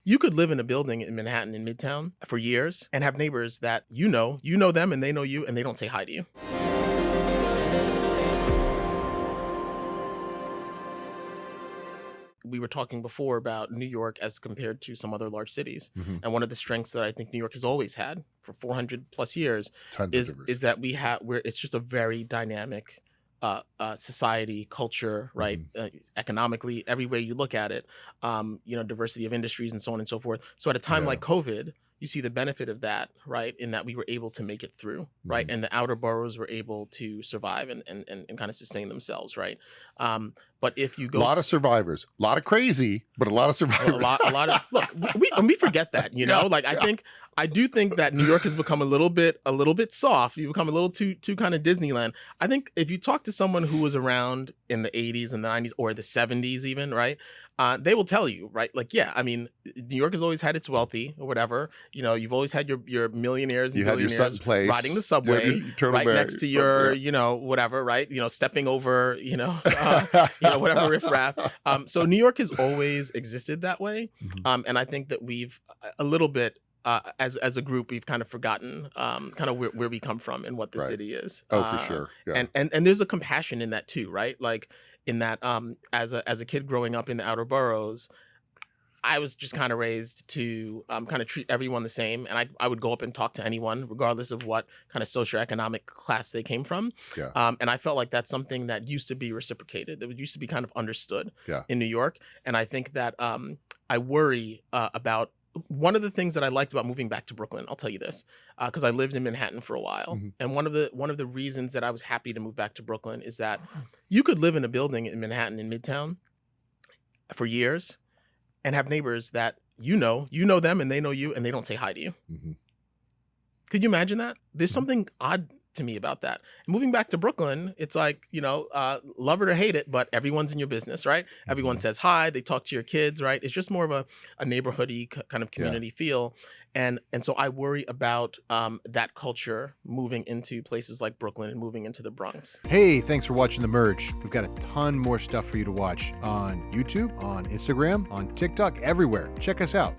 You could live in a building in Manhattan in Midtown for years and have neighbors that you know them and they know you and they don't say hi to you. We were talking before about New York as compared to some other large cities. And one of the strengths that I think New York has always had for 400 plus years is that where it's just a very dynamic society, culture, right? Economically, every way you look at it, diversity of industries and so on and so forth. So at a time like COVID, you see the benefit of that, right? In that we were able to make it through, right? And the outer boroughs were able to survive and kind of sustain themselves, right? But if you go, a lot of survivors, a lot of crazy, but a lot of survivors. A lot of look, we forget that, I do think that New York has become a little bit soft. You become a little too kind of Disneyland. I think if you talk to someone who was around in the 80s and the 90s or the 70s even, right? They will tell you, right? Like, yeah, I mean, New York has always had its wealthy or whatever. You've always had your millionaires and billionaires riding the subway right next to your, whatever, right? Stepping over, whatever riffraff. So New York has always existed that way. And I think that we've a little bit, as a group, we've kind of forgotten kind of where we come from and what the city is. Oh, for sure. Yeah. And there's a compassion in that too, right? Like in that as a kid growing up in the outer boroughs, I was just kind of raised to kind of treat everyone the same. And I would go up and talk to anyone, regardless of what kind of socioeconomic class they came from. Yeah. And I felt like that's something that used to be reciprocated, that used to be kind of understood in New York. And I think that I worry about one of the things that I liked about moving back to Brooklyn. I'll tell you this, because I lived in Manhattan for a while. And one of the reasons that I was happy to move back to Brooklyn is that you could live in a building in Manhattan in Midtown for years and have neighbors that you know them and they know you and they don't say hi to you. Could you imagine that? There's something odd to me about that. And moving back to Brooklyn, it's like, love it or hate it, but everyone's in your business, right? Everyone says hi, they talk to your kids, right? It's just more of a neighborhoody kind of community feel. And so I worry about that culture moving into places like Brooklyn and moving into the Bronx. Hey, thanks for watching The Merge. We've got a ton more stuff for you to watch on YouTube, on Instagram, on TikTok, everywhere. Check us out.